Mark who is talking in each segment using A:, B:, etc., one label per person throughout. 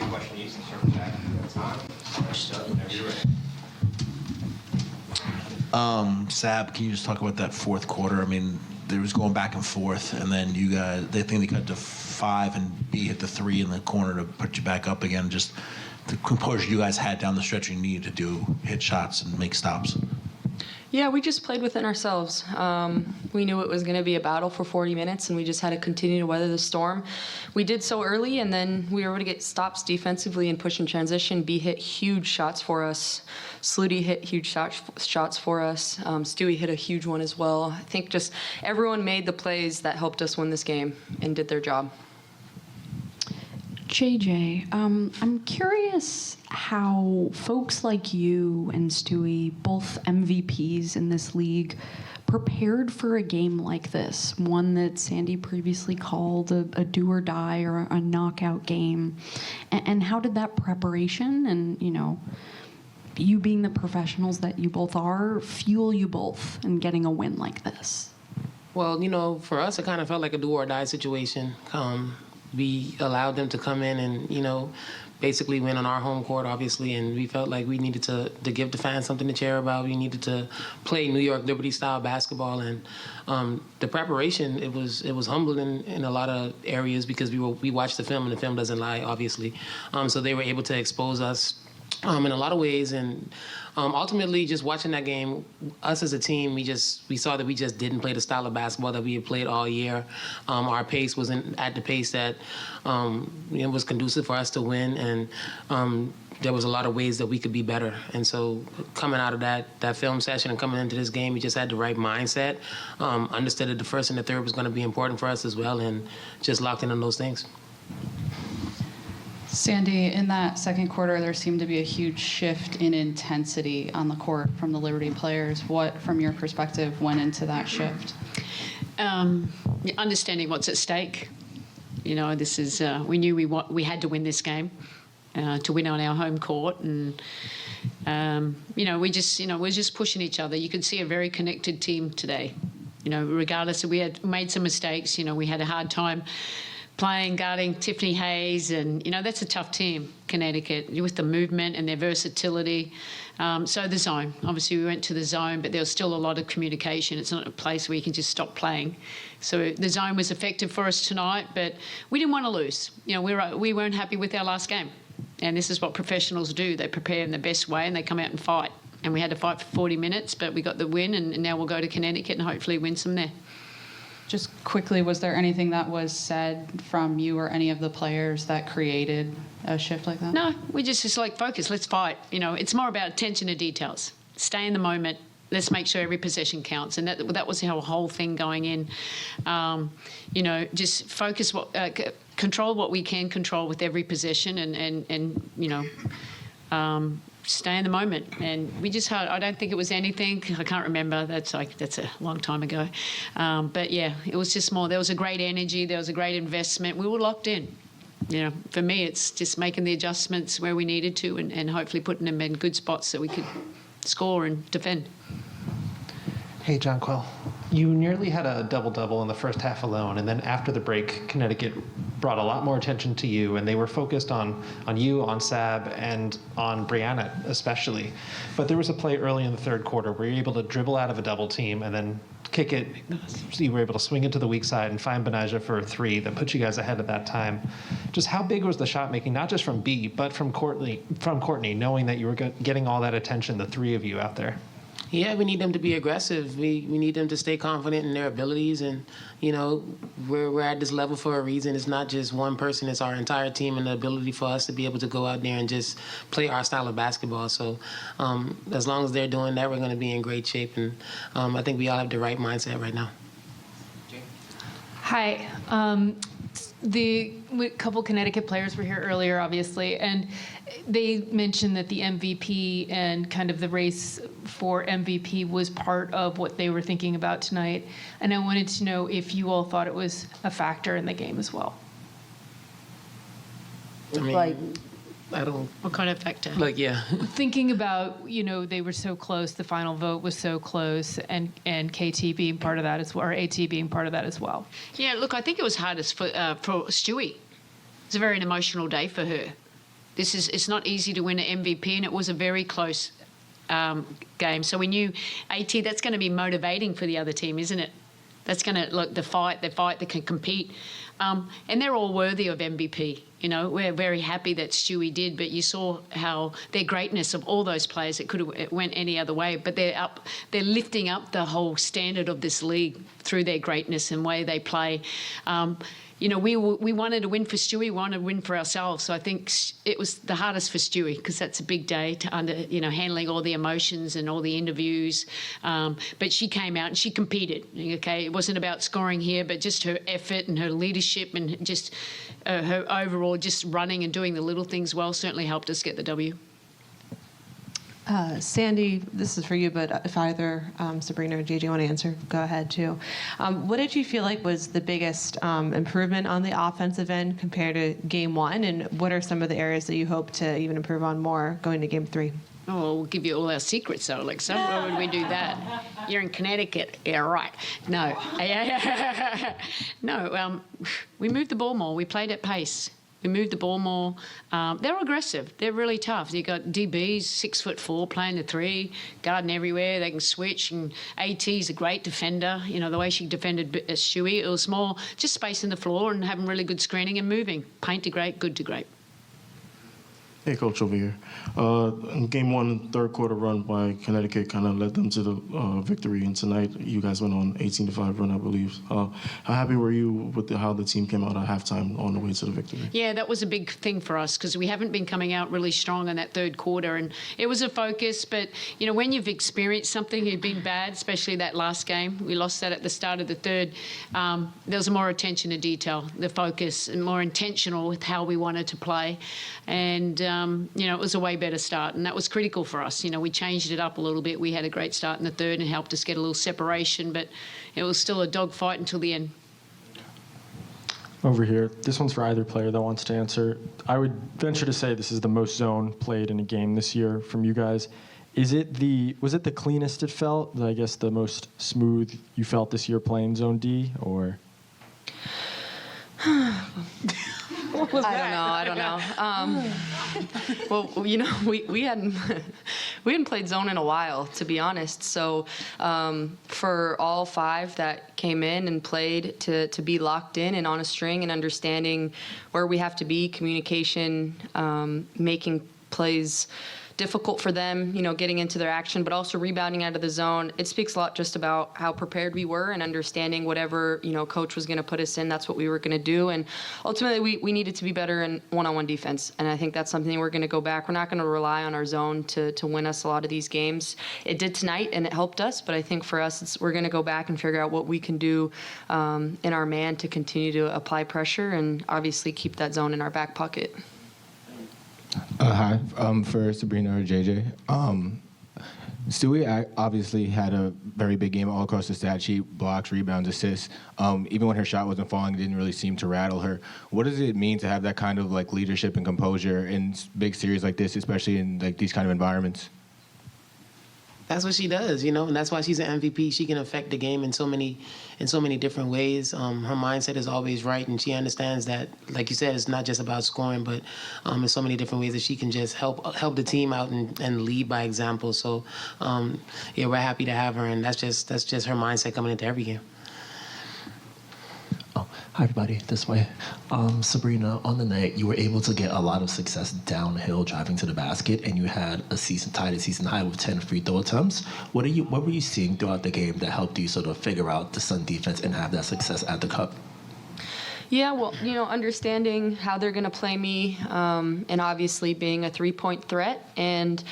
A: a question each to circle back at a time. Start whenever you're ready.
B: Sab, can you just talk about that fourth quarter? I mean, there was going back and forth, and then you guys, they think they cut to 5, and B hit the 3 in the corner to put you back up again. Just the composure you guys had down the stretch you needed to do, hit shots and make stops.
C: Yeah, we just played within ourselves. We knew it was going to be a battle for 40 minutes, and we just had to continue to weather the storm. We did so early, and then we were able to get stops defensively and push in transition. B hit huge shots for us. Sluty hit huge shots for us. Stewie hit a huge one as well. I think just everyone made the plays that helped us win this game and did their job.
D: JJ, I'm curious how folks like you and Stewie, both MVPs in this league, prepared for a game like this, one that Sandy previously called a do or die or a knockout game. And how did that preparation and, you being the professionals that you both are, fuel you both in getting a win like this?
E: Well, for us, it kind of felt like a do or die situation. We allowed them to come in and, basically win on our home court, obviously, and we felt like we needed to give the fans something to cheer about. We needed to play New York Liberty-style basketball, and the preparation, it was humbling in a lot of areas because we watched the film, and the film doesn't lie, obviously. So they were able to expose us in a lot of ways, and ultimately, just watching that game, us as a team, we saw that we just didn't play the style of basketball that we had played all year. Our pace wasn't at the pace that was conducive for us to win, and there was a lot of ways that we could be better. And so, coming out of that film session and coming into this game, we just had the right mindset. Understood that the first and the third was going to be important for us as well, and just locked in on those things.
F: Sandy, in that second quarter, there seemed to be a huge shift in intensity on the court from the Liberty players. What, from your perspective, went into that shift?
G: Understanding what's at stake. This is we knew we had to win this game to win on our home court, and we're just pushing each other. You could see a very connected team today. Regardless, we had made some mistakes. We had a hard time guarding Tiffany Hayes, and that's a tough team, Connecticut, with the movement and their versatility. So the zone, obviously we went to the zone, but there was still a lot of communication. It's not a place where you can just stop playing. So the zone was effective for us tonight, but we didn't want to lose. We weren't happy with our last game, and this is what professionals do. They prepare in the best way and they come out and fight. And we had to fight for 40 minutes, but we got the win, and now we'll go to Connecticut and hopefully win some there.
F: Just quickly, was there anything that was said from you or any of the players that created a shift like that?
G: No, we just like focus. Let's fight. It's more about attention to details. Stay in the moment. Let's make sure every possession counts, and that was our whole thing going in. Just focus, control what we can control with every possession, and stay in the moment. And we just had, I don't think it was anything, I can't remember, that's a long time ago. But yeah, it was just more, there was a great energy, there was a great investment. We were locked in. For me, it's just making the adjustments where we needed to and hopefully putting them in good spots so we could score and defend.
H: Hey, Jonquel. You nearly had a double-double in the first half alone, and then after the break, Connecticut brought a lot more attention to you, and they were focused on you, on Sab, and on Brianna especially. But there was a play early in the third quarter where you were able to dribble out of a double team and then kick it. So you were able to swing it to the weak side and find Benaja for a 3 that put you guys ahead at that time. Just how big was the shot making, not just from B, but from Courtney, knowing that you were getting all that attention, the 3 of you out there?
E: Yeah, we need them to be aggressive. We need them to stay confident in their abilities, and we're at this level for a reason. It's not just one person; it's our entire team, and the ability for us to be able to go out there and just play our style of basketball. So, as long as they're doing that, we're going to be in great shape, and I think we all have the right mindset right now.
I: Hi. The couple Connecticut players were here earlier, obviously, and they mentioned that the MVP and kind of the race for MVP was part of what they were thinking about tonight. And I wanted to know if you all thought it was a factor in the game as well.
E: I mean, I don't.
G: What kind of factor?
E: Yeah.
I: Thinking about, they were so close, the final vote was so close, and KT being part of that as well, or AT being part of that as well.
G: Yeah, look, I think it was hardest for Stewie. It's a very emotional day for her. It's not easy to win an MVP, and it was a very close game. So we knew that's going to be motivating for the other team, isn't it? That's going to look they can compete, and they're all worthy of MVP. You know, we're very happy that Stewie did, but you saw how their greatness of all those players. It went any other way, but they're lifting up the whole standard of this league through their greatness and way they play. You know, we wanted to win for Stewie, we wanted to win for ourselves. So I think it was the hardest for Stewie because that's a big day to handling all the emotions and all the interviews. But she came out and she competed. Okay, it wasn't about scoring here, but just her effort and her leadership and just her overall just running and doing the little things well certainly helped us get the W.
J: Sandy, this is for you, but if either Sabrina or JJ want to answer, go ahead too. What did you feel like was the biggest improvement on the offensive end compared to Game 1, and what are some of the areas that you hope to even improve on more going to Game 3?
G: Oh, we'll give you all our secrets, though, Alexa. Why would we do that? You're in Connecticut. Yeah, right. No. No, we moved the ball more. We played at pace. We moved the ball more. They're aggressive. They're really tough. You got DBs, 6'4", playing the 3, guarding everywhere. They can switch. And AT's a great defender. You know, the way she defended Stewie, it was more just spacing the floor and having really good screening and moving. Paint to great, good to great.
K: Hey, Coach, over here. In Game 1, third quarter run by Connecticut kind of led them to the victory, and tonight you guys went on 18-5 run, I believe. How happy were you with how the team came out at halftime on the way to the victory?
G: Yeah, that was a big thing for us because we haven't been coming out really strong in that third quarter, and it was a focus. But you know, when you've experienced something, you've been bad, especially that last game. We lost that at the start of the third. There was more attention to detail, the focus, and more intentional with how we wanted to play, and you know, it was a way better start, and that was critical for us. You know, we changed it up a little bit. We had a great start in the third and helped us get a little separation, but it was still a dogfight until the end.
L: Over here, this one's for either player that wants to answer. I would venture to say this is the most zone played in a game this year from you guys. Was it the cleanest it felt? I guess the most smooth you felt this year playing zone D, or?
C: I don't know. Well, you know, we hadn't played zone in a while, to be honest. So for all 5 that came in and played to be locked in and on a string and understanding where we have to be, communication, making plays difficult for them, you know, getting into their action, but also rebounding out of the zone. It speaks a lot just about how prepared we were and understanding whatever, you know, coach was going to put us in, that's what we were going to do. And ultimately, we needed to be better in one-on-one defense. And I think that's something we're going to go back. We're not going to rely on our zone to win us a lot of these games. It did tonight, and it helped us. But I think for us, we're going to go back and figure out what we can do in our man to continue to apply pressure and obviously keep that zone in our back pocket.
A: Hi, for Sabrina or JJ. Stewie obviously had a very big game all across the stat sheet, blocks, rebounds, assists. Even when her shot wasn't falling, it didn't really seem to rattle her. What does it mean to have that kind of like leadership and composure in big series like this, especially in like these kind of environments?
E: That's what she does, you know, and that's why she's an MVP. She can affect the game in so many different ways. Her mindset is always right, and she understands that, like you said, it's not just about scoring, but in so many different ways that she can just help the team out and lead by example. So, yeah, we're happy to have her, and that's just her mindset coming into every game.
M: Hi, everybody. This way. Sabrina, on the night, you were able to get a lot of success downhill driving to the basket, and you had tied a season high with 10 free throw attempts. What were you seeing throughout the game that helped you sort of figure out the Sun defense and have that success at the cup?
C: Yeah, well, you know, understanding how they're going to play me and obviously being a three-point threat and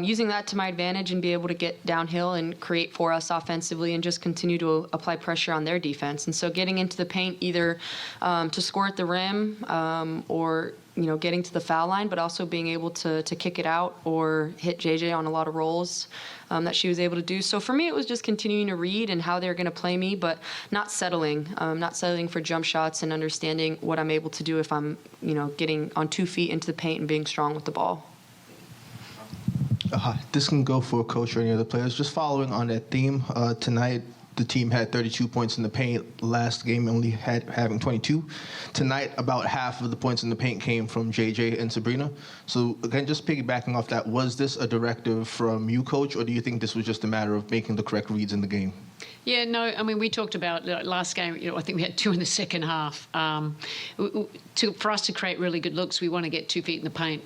C: using that to my advantage and be able to get downhill and create for us offensively and just continue to apply pressure on their defense. And so getting into the paint either to score at the rim or, you know, getting to the foul line, but also being able to kick it out or hit JJ on a lot of rolls that she was able to do. So for me, it was just continuing to read and how they're going to play me, but not settling for jump shots and understanding what I'm able to do if I'm, you know, getting on 2 feet into the paint and being strong with the ball.
N: This can go for a coach or any other players. Just following on that theme, tonight the team had 32 points in the paint. Last game only having 22. Tonight, about half of the points in the paint came from JJ and Sabrina. So again, just piggybacking off that, was this a directive from you, Coach, or do you think this was just a matter of making the correct reads in the game?
G: Yeah, no, I mean, we talked about last game, I think we had 2 in the second half. For us to create really good looks, we want to get 2 feet in the paint.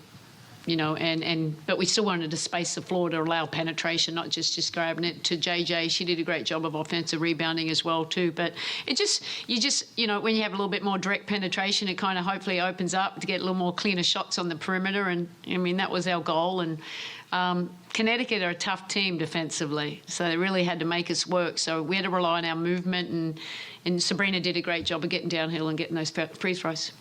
G: But we still wanted to space the floor to allow penetration, not just grabbing it to JJ. She did a great job of offensive rebounding as well too. But when you have a little bit more direct penetration, it kind of hopefully opens up to get a little more cleaner shots on the perimeter. And I mean, that was our goal. And Connecticut are a tough team defensively, so they really had to make us work. So we had to rely on our movement, and Sabrina did a great job of getting downhill and getting those free throws.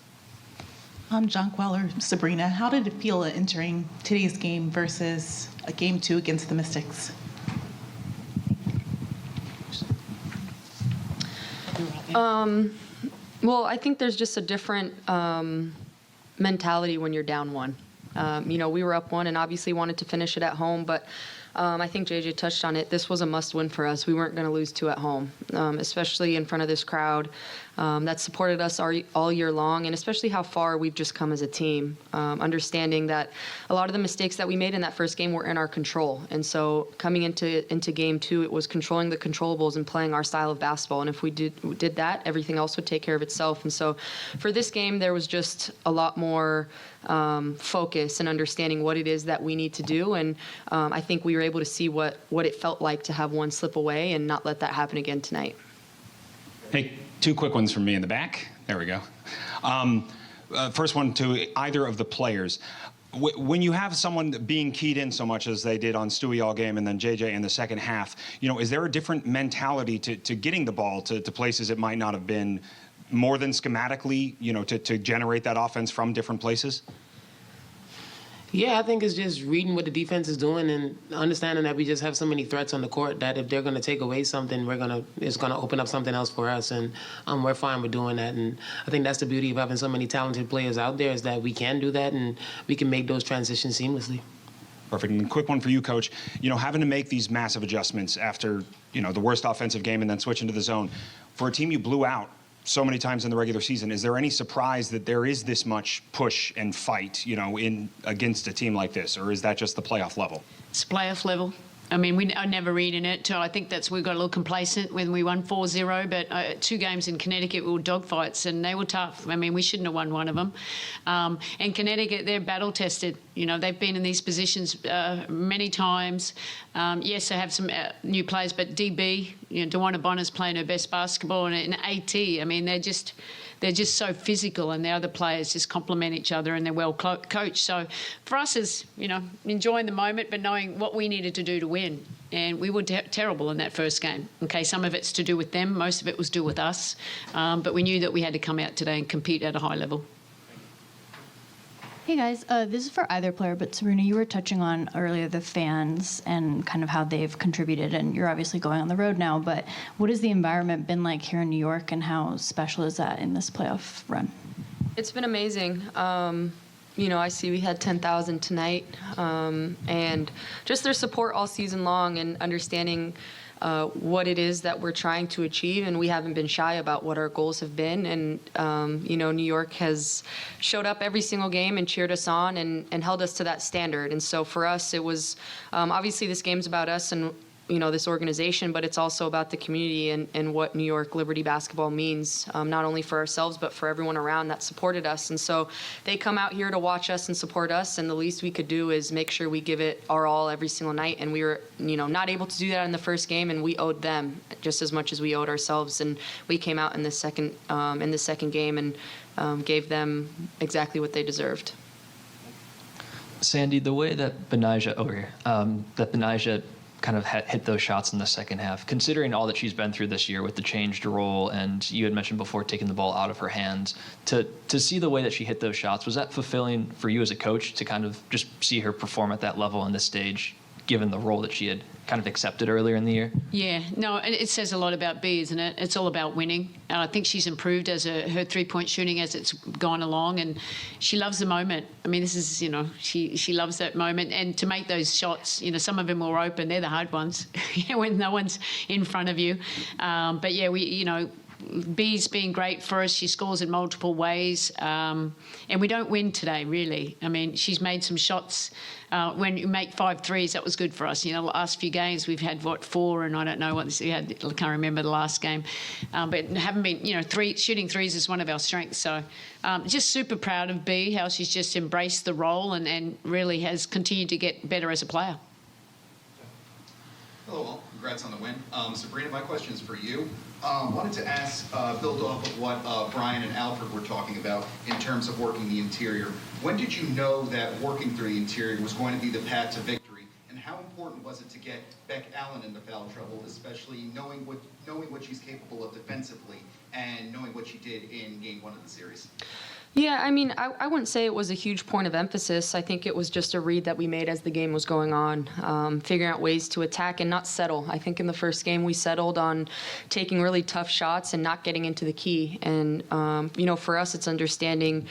O: Jonquel or Sabrina, how did it feel entering today's game versus a game 2 against the Mystics?
C: Well, I think there's just a different mentality when you're down 1. We were up 1 and obviously wanted to finish it at home, but I think JJ touched on it. This was a must-win for us. We weren't going to lose 2 at home, especially in front of this crowd that supported us all year long, and especially how far we've just come as a team, understanding that a lot of the mistakes that we made in that first game were in our control. And so coming into game 2, it was controlling the controllables and playing our style of basketball. And if we did that, everything else would take care of itself. And so for this game, there was just a lot more focus and understanding what it is that we need to do. And I think we were able to see what it felt like to have 1 slip away and not let that happen again tonight.
P: Hey, 2 quick ones from me in the back. There we go. First one to either of the players. When you have someone being keyed in so much as they did on Stewie all game and then JJ in the second half, is there a different mentality to getting the ball to places it might not have been, more than schematically, to generate that offense from different places?
E: Yeah, I think it's just reading what the defense is doing and understanding that we just have so many threats on the court that if they're going to take away something, it's going to open up something else for us, and we're fine with doing that. And I think that's the beauty of having so many talented players out there, is that we can do that and we can make those transitions seamlessly.
P: Perfect. And quick one for you, Coach. Having to make these massive adjustments after, the worst offensive game and then switch into the zone. For a team you blew out so many times in the regular season, is there any surprise that there is this much push and fight, in against a team like this, or is that just the playoff level?
G: It's playoff level. I mean, I never read in it. I think we got a little complacent when we won 4-0, but 2 games in Connecticut were dogfights, and they were tough. I mean, we shouldn't have won one of them. And Connecticut, they're battle-tested. They've been in these positions many times. Yes, they have some new players, but DB, DeWanna Bonner's playing her best basketball, and AT, I mean, they're just so physical, and the other players just complement each other, and they're well coached. So for us is, enjoying the moment, but knowing what we needed to do to win. And we were terrible in that first game. Okay, some of it's to do with them, most of it was to do with us. But we knew that we had to come out today and compete at a high level.
Q: Hey guys, this is for either player, but Sabrina, you were touching on earlier the fans and kind of how they've contributed, and you're obviously going on the road now, but what has the environment been like here in New York, and how special is that in this playoff run?
C: It's been amazing. I see we had 10,000 tonight, and just their support all season long and understanding what it is that we're trying to achieve, and we haven't been shy about what our goals have been. And New York has showed up every single game and cheered us on and held us to that standard. And so for us, it was obviously this game's about us and this organization, but it's also about the community and what New York Liberty basketball means, not only for ourselves, but for everyone around that supported us. And so they come out here to watch us and support us, and the least we could do is make sure we give it our all every single night. And we were, not able to do that in the first game, and we owed them just as much as we owed ourselves. And we came out in the second game and gave them exactly what they deserved.
R: Sandy, the way that Benijah kind of hit those shots in the second half, considering all that she's been through this year with the changed role, and you had mentioned before taking the ball out of her hands, to see the way that she hit those shots, was that fulfilling for you as a coach to kind of just see her perform at that level on this stage, given the role that she had kind of accepted earlier in the year?
G: Yeah, no, and it says a lot about B, isn't it? It's all about winning. I think she's improved as her three-point shooting as it's gone along, and she loves the moment. I mean, this is, she loves that moment, and to make those shots, some of them were open. They're the hard ones, when no one's in front of you. But yeah, B's been great for us. She scores in multiple ways, and we don't win today, really. I mean, she's made some shots. When you make 5 threes, that was good for us. The last few games we've had 4, and I don't know what we had. I can't remember the last game, but haven't been. Shooting threes is one of our strengths. So, just super proud of B, how she's just embraced the role and really has continued to get better as a player.
S: Hello, all. Congrats on the win. Sabrina, my question is for you. Wanted to ask, build off of what Brian and Alfred were talking about in terms of working the interior. When did you know that working through the interior was going to be the path to victory? And how important was it to get Beck Allen into foul trouble, especially knowing what she's capable of defensively and knowing what she did in Game 1 of the series?
C: Yeah, I mean, I wouldn't say it was a huge point of emphasis. I think it was just a read that we made as the game was going on, figuring out ways to attack and not settle. I think in the first game we settled on taking really tough shots and not getting into the key. And, for us, it's understanding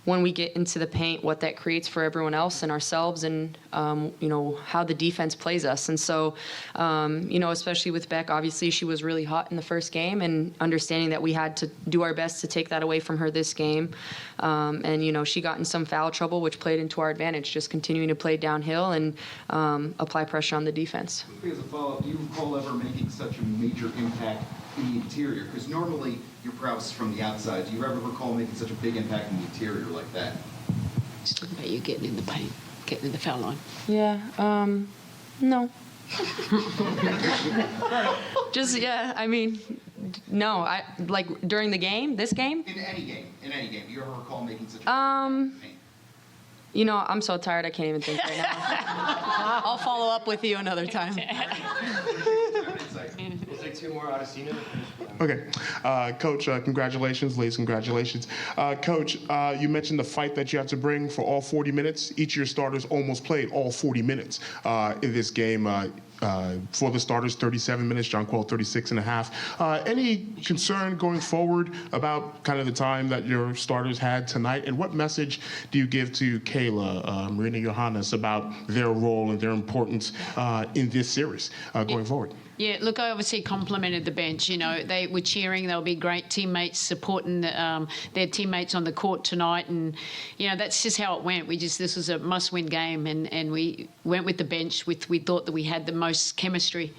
C: when we get into the paint, what that creates for everyone else and ourselves, and how the defense plays us. And so, especially with Beck, obviously she was really hot in the first game, and understanding that we had to do our best to take that away from her this game. And she got in some foul trouble, which played into our advantage, just continuing to play downhill and apply pressure on the defense.
S: As a follow-up, do you recall ever making such a major impact in the interior? Because normally your prowess is from the outside. Do you ever recall making such a big impact in the interior like that?
G: Just talking about you getting in the paint, getting in the foul line.
C: Yeah, no. No. I during the game, this game.
S: In any game. Do you ever recall making such a
C: I'm so tired I can't even think right now. I'll follow up with you another time.
T: We'll take 2 more out of Cena.
U: Okay. Coach, congratulations. Ladies, congratulations. Coach, you mentioned the fight that you had to bring for all 40 minutes. Each of your starters almost played all 40 minutes in this game. For the starters, 37 minutes, Jonquel 36 and a half. Any concern going forward about kind of the time that your starters had tonight? And what message do you give to Kayla, Marina Johannes about their role and their importance in this series going forward?
G: Yeah, look, I obviously complimented the bench. They were cheering. They'll be great teammates, supporting their teammates on the court tonight. And, that's just how it went. This was a must-win game, and we went with the bench. We thought that we had the most chemistry.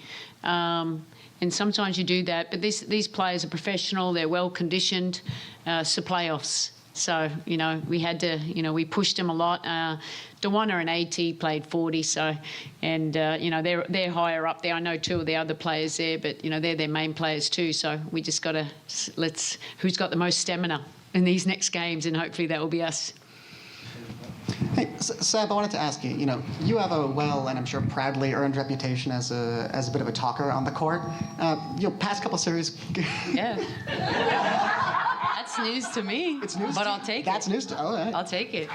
G: And sometimes you do that. But these players are professional. They're well-conditioned. It's the playoffs. So, we had to, we pushed them a lot. Dewana and AT played 40, they're higher up there. I know 2 of the other players there, but, they're their main players too. So we just got to, who's got the most stamina in these next games, and hopefully that will be us.
V: Hey, Seb, I wanted to ask you, you have a well, and I'm sure proudly earned reputation as a bit of a talker on the court. Past couple series.
C: Yeah. That's news to me. It's news, but I'll take it.
V: That's news to. All right.
C: I'll take it.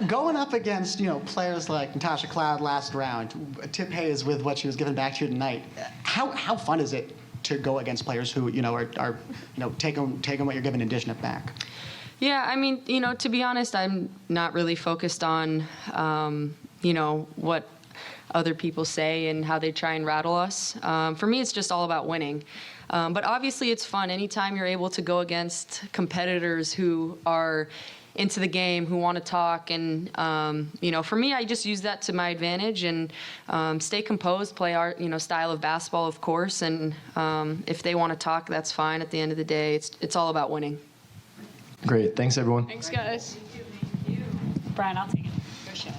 V: Going up against players like Natasha Cloud last round, Tip Hayes with what she was giving back to you tonight. How fun is it to go against players who are taking what you're giving and dishing it back?
C: Yeah, I mean, to be honest, I'm not really focused on what other people say and how they try and rattle us. For me, it's just all about winning. But obviously, it's fun anytime you're able to go against competitors who are into the game, who want to talk. And, for me, I just use that to my advantage and stay composed, play our, style of basketball, of course. And if they want to talk, that's fine. At the end of the day, it's all about winning.
L: Great. Thanks, everyone.
G: Thanks, guys.
Q: Brian, I'll take it. Go show.